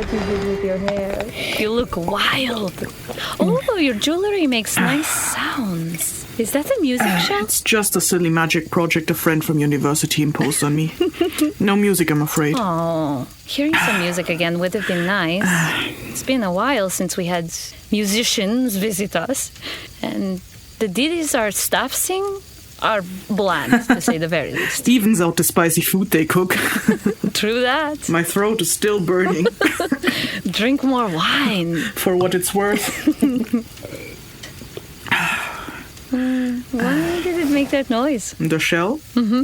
like you did with your hair. You look wild. Oh, your jewelry makes nice sounds. Is that a music show? It's just a silly magic project a friend from university imposed on me. No music, I'm afraid. Oh, hearing some music again would have been nice. It's been a while since we had musicians visit us. And the ditties our staff sing are bland, to say the very least. Evens out the spicy food they cook. True that. My throat is still burning. Drink more wine. For what it's worth. Why did it make that noise? The shell? Mm-hmm.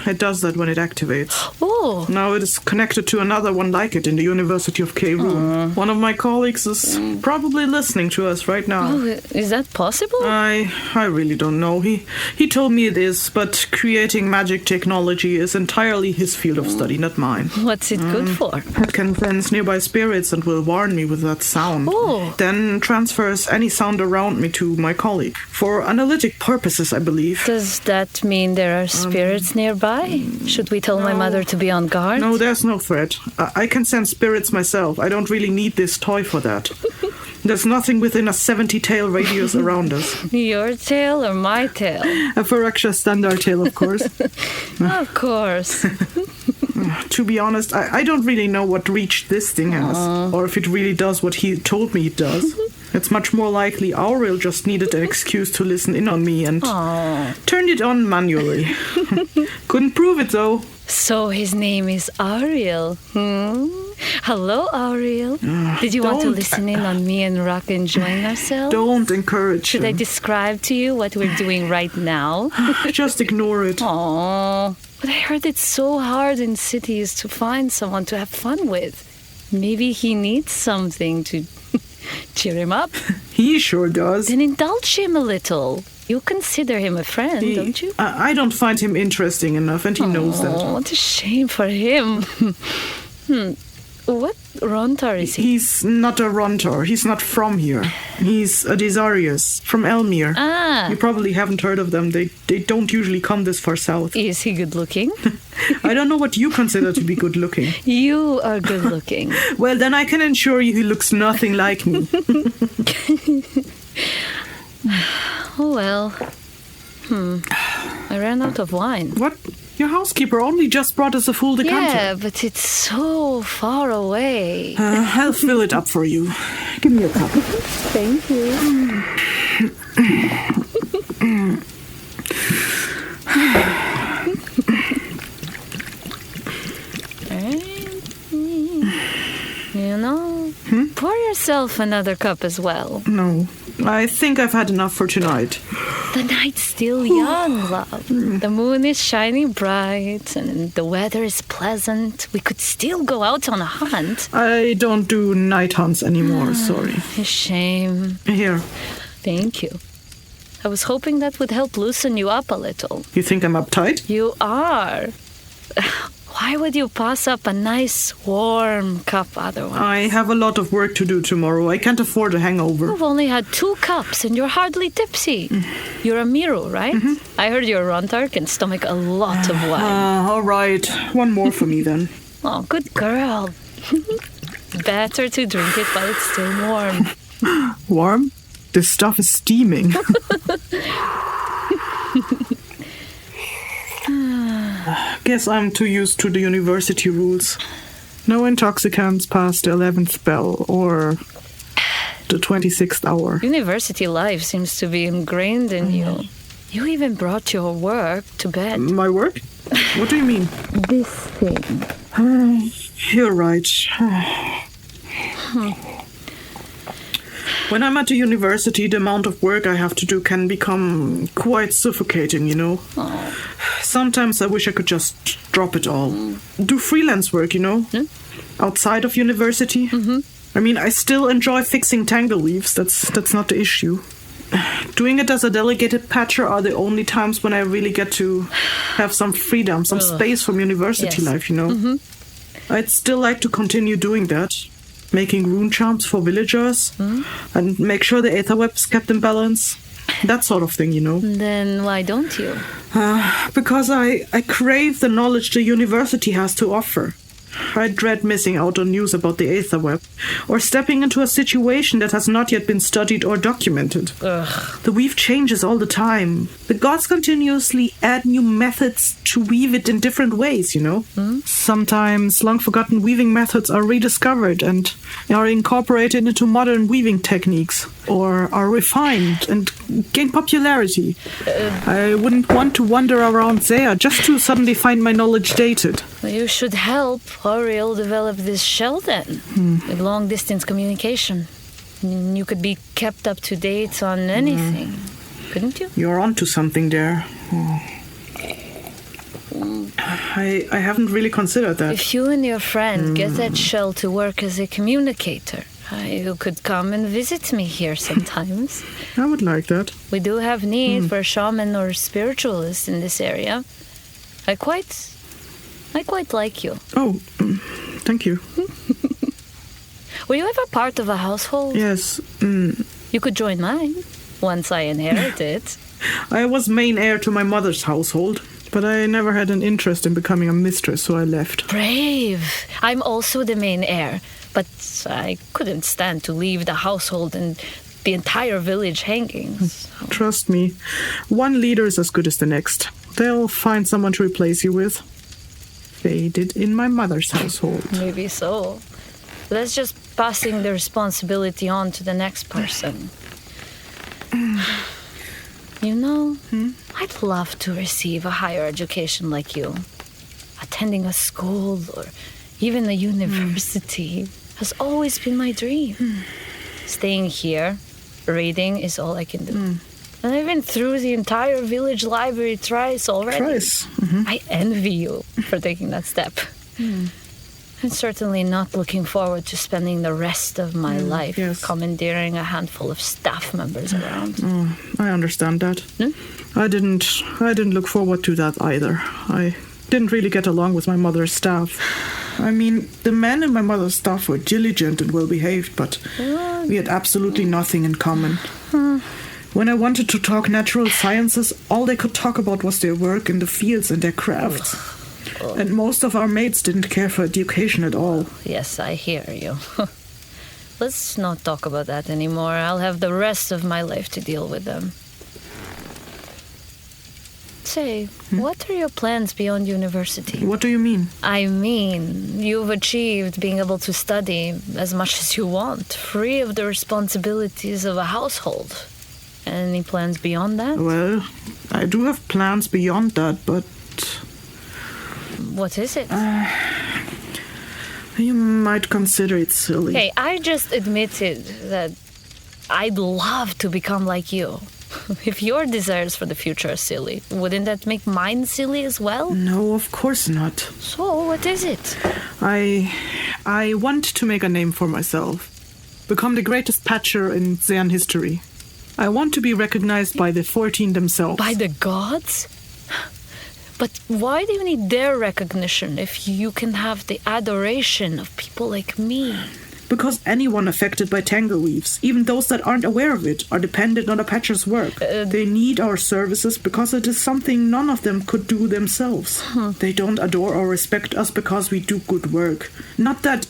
It does that when it activates. Oh. Now it is connected to another one like it in the University of K-Room. One of my colleagues is probably listening to us right now. Oh, is that possible? I really don't know. He told me it is, but creating magic technology is entirely his field of study, not mine. What's it good for? It can sense nearby spirits and will warn me with that sound. Oh. Then transfers any sound around me to my colleague. For analytic purposes, I believe. Does that mean there are spirits nearby? Should we tell my mother to be on guard? No, there's no threat. I can sense spirits myself. I don't really need this toy for that. There's nothing within a 70-tail radius around us. Your tail or my tail? A Phyrexia standard tail, of course. Of course. To be honest, I don't really know what reach this thing has. Or if it really does what he told me it does. It's much more likely Auril just needed an excuse to listen in on me and turned it on manually. Couldn't prove it, though. So his name is Auril. Hello, Auril. Did you want to listen in on me and Raka enjoying ourselves? Don't encourage Should I him. describe to you what we're doing right now? Just ignore it. Aww. But I heard it's so hard in cities to find someone to have fun with. Maybe he needs something to cheer him up. He sure does. Then indulge him a little. You consider him a friend, don't you? I don't find him interesting enough, and he knows that. Oh, what a shame for him. What Rontar is he? He's not a Rontar. He's not from here. He's a Desarius from Elmir. Ah. You probably haven't heard of them. They don't usually come this far south. Is he good looking? I don't know what you consider to be good looking. You are good looking. Well, then I can assure you he looks nothing like me. Oh, well. I ran out of wine. What? Your housekeeper only just brought us a full decanter. Yeah, but it's so far away. I'll fill it up for you. Give me a cup. Thank you. You know, pour yourself another cup as well. No, I think I've had enough for tonight. The night's still young, love. The moon is shining bright and the weather is pleasant. We could still go out on a hunt. I don't do night hunts anymore, sorry. A shame. Here. Thank you. I was hoping that would help loosen you up a little. You think I'm uptight? You are. Why would you pass up a nice, warm cup otherwise? I have a lot of work to do tomorrow. I can't afford a hangover. You've only had 2 cups and you're hardly tipsy. You're a Miru, right? I heard your Rontar can stomach a lot of wine. All right. One more for me then. Oh, good girl. Better to drink it while it's still warm. Warm? This stuff is steaming. Guess I'm too used to the university rules. No intoxicants past the 11th bell or the 26th hour. University life seems to be ingrained in you. You even brought your work to bed. My work? What do you mean? This thing. You're right. When I'm at the university, the amount of work I have to do can become quite suffocating, you know. Sometimes I wish I could just drop it all. Do freelance work, you know, outside of university. I mean, I still enjoy fixing tangle weaves. That's not the issue. Doing it as a delegated patcher are the only times when I really get to have some freedom, some space from university life, you know. I'd still like to continue doing that. Making rune charms for villagers and make sure the aether web is kept in balance. That sort of thing, you know. Then why don't you? Because I crave the knowledge the university has to offer. I dread missing out on news about the Aetherweb, or stepping into a situation that has not yet been studied or documented. Ugh. The weave changes all the time. The gods continuously add new methods to weave it in different ways, you know? Sometimes long-forgotten weaving methods are rediscovered and are incorporated into modern weaving techniques, or are refined and gain popularity. I wouldn't want to wander around there just to suddenly find my knowledge dated. You should help Auril develop this shell then, with long-distance communication. You could be kept up to date on anything, couldn't you? You're onto something there. Oh. I haven't really considered that. If you and your friend get that shell to work as a communicator, you could come and visit me here sometimes. I would like that. We do have need for a shaman or spiritualist in this area. I quite like you. Oh, thank you. Were you ever part of a household? Yes. You could join mine once I inherit it. I was main heir to my mother's household, but I never had an interest in becoming a mistress, so I left. Brave. I'm also the main heir, but I couldn't stand to leave the household and the entire village hanging. So. Trust me, one leader is as good as the next. They'll find someone to replace you with. They did in my mother's household. Maybe so. That's just passing the responsibility on to the next person. You know, I'd love to receive a higher education like you. Attending a school or even a university has always been my dream. Staying here, reading is all I can do. And I've been through the entire village library thrice already. Thrice? I envy you for taking that step. I'm certainly not looking forward to spending the rest of my life commandeering a handful of staff members around. I understand that. I didn't look forward to that either. I didn't really get along with my mother's staff. I mean, the men in my mother's staff were diligent and well-behaved, but we had absolutely nothing in common. When I wanted to talk natural sciences, all they could talk about was their work in the fields and their crafts. And most of our mates didn't care for education at all. Yes, I hear you. Let's not talk about that anymore. I'll have the rest of my life to deal with them. Say, what are your plans beyond university? What do you mean? I mean, you've achieved being able to study as much as you want, free of the responsibilities of a household. Any plans beyond that? Well, I do have plans beyond that, but... What is it? You might consider it silly. Hey, I just admitted that I'd love to become like you. If your desires for the future are silly, wouldn't that make mine silly as well? No, of course not. So, what is it? I want to make a name for myself. Become the greatest patcher in Xan history. I want to be recognized by the 14 themselves. By the gods? But why do you need their recognition if you can have the adoration of people like me? Because anyone affected by tangle weaves, even those that aren't aware of it, are dependent on a patcher's work. They need our services because it is something none of them could do themselves. They don't adore or respect us because we do good work. Not that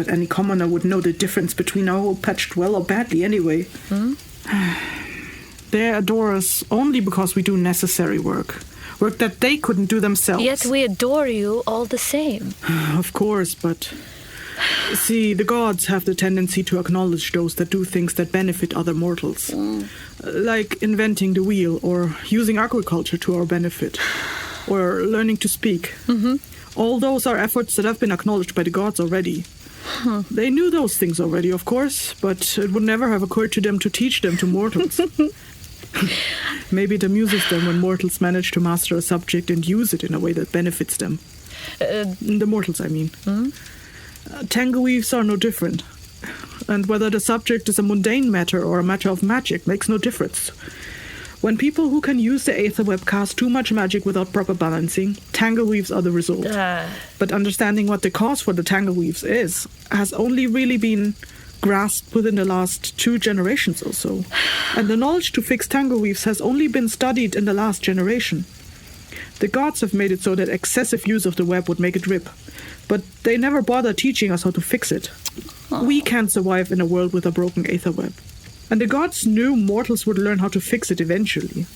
any commoner would know the difference between our whole patched well or badly anyway. They adore us only because we do necessary work. Work that they couldn't do themselves. Yet we adore you all the same. Of course, but... See, the gods have the tendency to acknowledge those that do things that benefit other mortals. Like inventing the wheel, or using agriculture to our benefit, or learning to speak. All those are efforts that have been acknowledged by the gods already. They knew those things already, of course, but it would never have occurred to them to teach them to mortals. Maybe it amuses them when mortals manage to master a subject and use it in a way that benefits them. The mortals, I mean. Tangle weaves are no different. And whether the subject is a mundane matter or a matter of magic makes no difference. When people who can use the Aetherweb cast too much magic without proper balancing, tangle weaves are the result. But understanding what the cause for the tangle weaves is has only really been grasped within the last 2 generations or so. And the knowledge to fix tangle weaves has only been studied in the last generation. The gods have made it so that excessive use of the web would make it rip. But they never bother teaching us how to fix it. We can't survive in a world with a broken aether web. And the gods knew mortals would learn how to fix it eventually.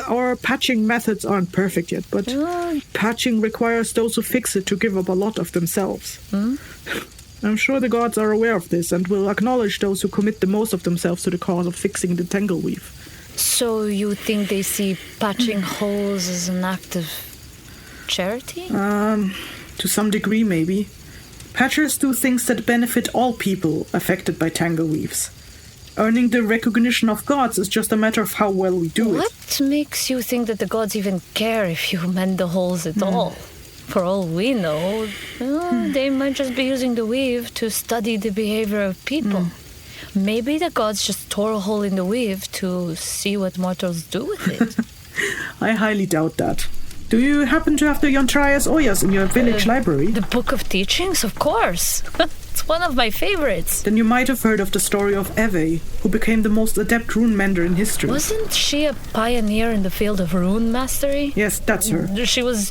Our patching methods aren't perfect yet, but patching requires those who fix it to give up a lot of themselves. I'm sure the gods are aware of this and will acknowledge those who commit the most of themselves to the cause of fixing the tangle weave. So you think they see patching holes as an act of charity? To some degree, maybe. Patchers do things that benefit all people affected by tangle weaves. Earning the recognition of gods is just a matter of how well we do it. What makes you think that the gods even care if you mend the holes at all? For all we know, they might just be using the weave to study the behavior of people. Maybe the gods just tore a hole in the weave to see what mortals do with it. I highly doubt that. Do you happen to have the Yontrias Oyas in your village library? The Book of Teachings, of course. It's one of my favorites. Then you might have heard of the story of Eve, who became the most adept rune mender in history. Wasn't she a pioneer in the field of rune mastery? Yes, that's her. She was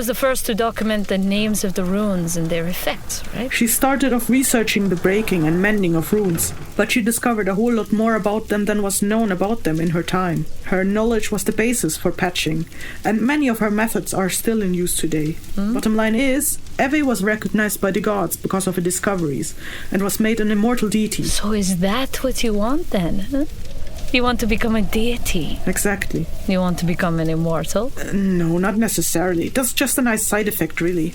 the first to document the names of the runes and their effects, right? She started off researching the breaking and mending of runes, but she discovered a whole lot more about them than was known about them in her time. Her knowledge was the basis for patching, and many of her methods are still in use today. Bottom line is, Eve was recognized by the gods because of her discoveries, and was made an immortal deity. So is that what you want then? Huh? You want to become a deity? Exactly. You want to become an immortal? No, not necessarily. That's just a nice side effect, really.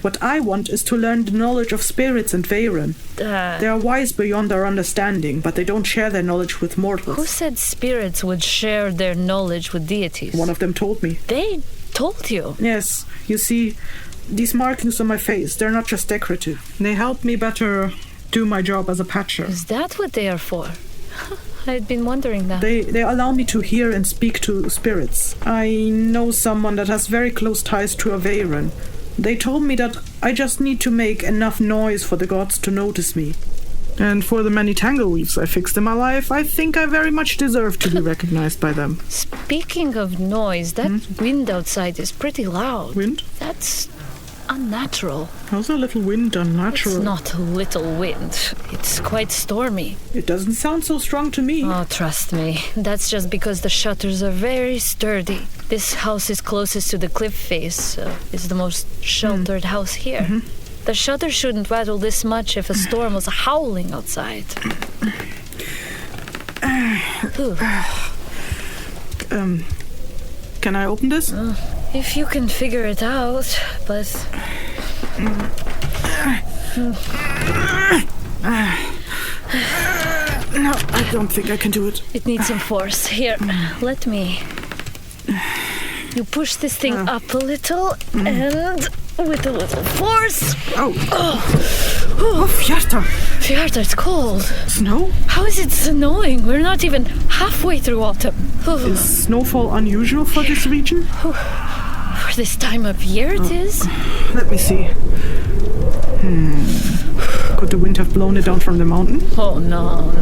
What I want is to learn the knowledge of spirits and Veyron. They are wise beyond our understanding, but they don't share their knowledge with mortals. Who said spirits would share their knowledge with deities? One of them told me. They told you? Yes. You see, these markings on my face, they're not just decorative. They help me better do my job as a patcher. Is that what they are for? I'd been wondering that. They allow me to hear and speak to spirits. I know someone that has very close ties to a Veyron. They told me that I just need to make enough noise for the gods to notice me. And for the many tangle weaves I fixed in my life, I think I very much deserve to be recognized by them. Speaking of noise, that wind outside is pretty loud. Wind? That's unnatural. How's a little wind unnatural? It's not a little wind. It's quite stormy. It doesn't sound so strong to me. Oh, trust me. That's just because the shutters are very sturdy. This house is closest to the cliff face. It's the most sheltered house here. The shutters shouldn't rattle this much if a storm was howling outside. Can I open this? If you can figure it out, but... No, I don't think I can do it. It needs some force. Here, let me... You push this thing up a little, and with a little force... Oh, Fjarta! Fjarta, it's cold. Snow? How is it snowing? We're not even halfway through autumn. Is snowfall unusual for this region? For this time of year it is. Let me see. Could the wind have blown it down from the mountain? Oh, no.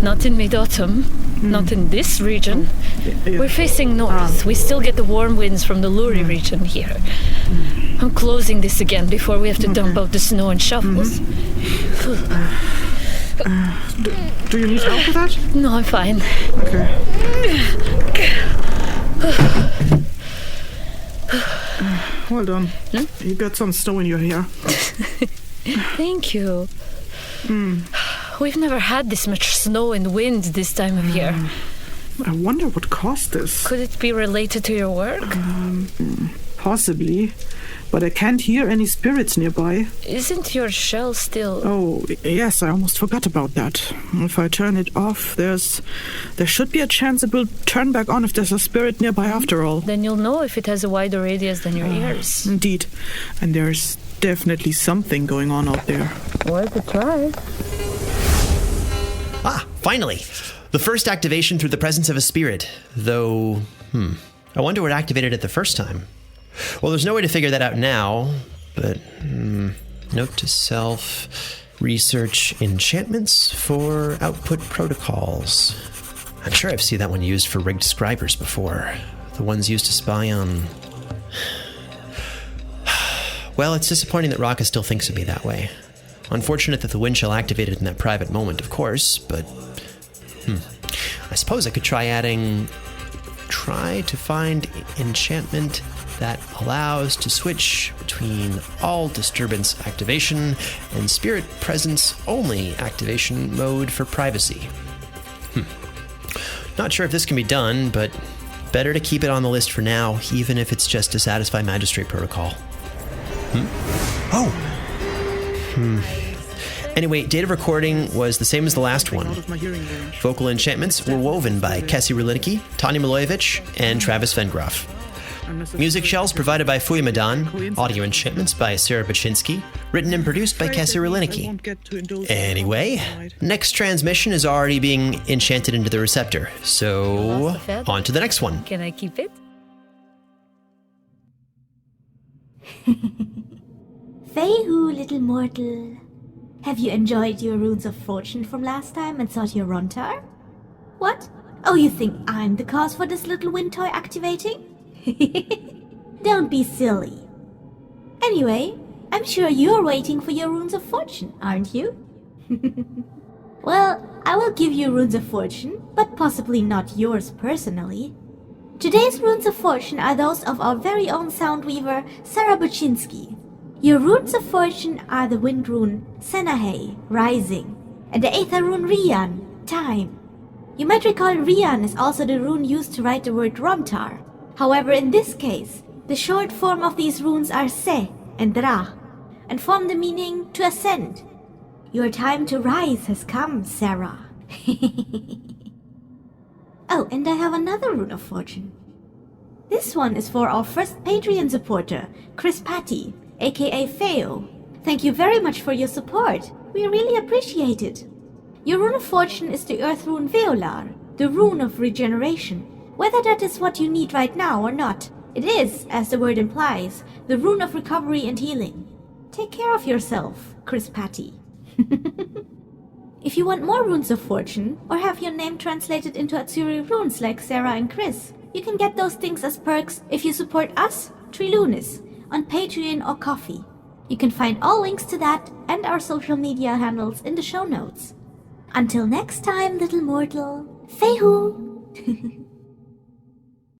Not in mid-autumn. Not in this region. We're facing north. We still get the warm winds from the Luri region here. I'm closing this again before we have to dump out the snow and shovels. Do you need help with that? No, I'm fine. Okay. Well done. You got some snow in your hair. Thank you. We've never had this much snow and wind this time of year. I wonder what caused this. Could it be related to your work? Possibly. But I can't hear any spirits nearby. Isn't your shell still... Oh, yes, I almost forgot about that. If I turn it off, there should be a chance it will turn back on if there's a spirit nearby after all. Then you'll know if it has a wider radius than your ears. Indeed. And there's definitely something going on out there. Worth a try. Ah, finally! The first activation through the presence of a spirit. Though, I wonder what activated it the first time. Well, there's no way to figure that out now, but note to self, research enchantments for output protocols. I'm sure I've seen that one used for rigged scribers before. The ones used to spy on... Well, it's disappointing that Raka still thinks of me that way. Unfortunate that the wind shell activated in that private moment, of course, but... I suppose I could try to find enchantment that allows to switch between all disturbance activation and spirit presence only activation mode for privacy. Not sure if this can be done, but better to keep it on the list for now, even if it's just to satisfy magistrate protocol. Anyway, date of recording was the same as the last one. Vocal enchantments were woven by Kessir, Riliniki, Tanja Milojevic, and Travis Vengroff. Music shells provided by Fuy Madan, audio enchantments by Sarah Buchynski, written and produced by Kessir Riliniki. Anyway, next transmission is already being enchanted into the receptor, so on to the next one. Can I keep it? Feihu, little mortal. Have you enjoyed your runes of fortune from last time and sought your Rontar? What? Oh, you think I'm the cause for this little wind toy activating? Don't be silly. Anyway, I'm sure you're waiting for your runes of fortune, aren't you? Well, I will give you runes of fortune, but possibly not yours personally. Today's runes of fortune are those of our very own sound weaver, Sarah Buchynski. Your runes of fortune are the wind rune Senahe, rising, and the aether rune Rian, time. You might recall Rian is also the rune used to write the word Rontar. However, in this case, the short form of these runes are Se and Ra, and form the meaning to ascend. Your time to rise has come, Sarah. Oh, and I have another rune of fortune. This one is for our first Patreon supporter, Chris Patty, aka Feo. Thank you very much for your support. We really appreciate it. Your rune of fortune is the earth rune Veolar, the rune of regeneration. Whether that is what you need right now or not, it is, as the word implies, the rune of recovery and healing. Take care of yourself, Chris Patty. If you want more runes of fortune, or have your name translated into Atsuri runes like Sarah and Chris, you can get those things as perks if you support us, Trilunis, on Patreon or Ko-fi. You can find all links to that and our social media handles in the show notes. Until next time, little mortal, Feihu!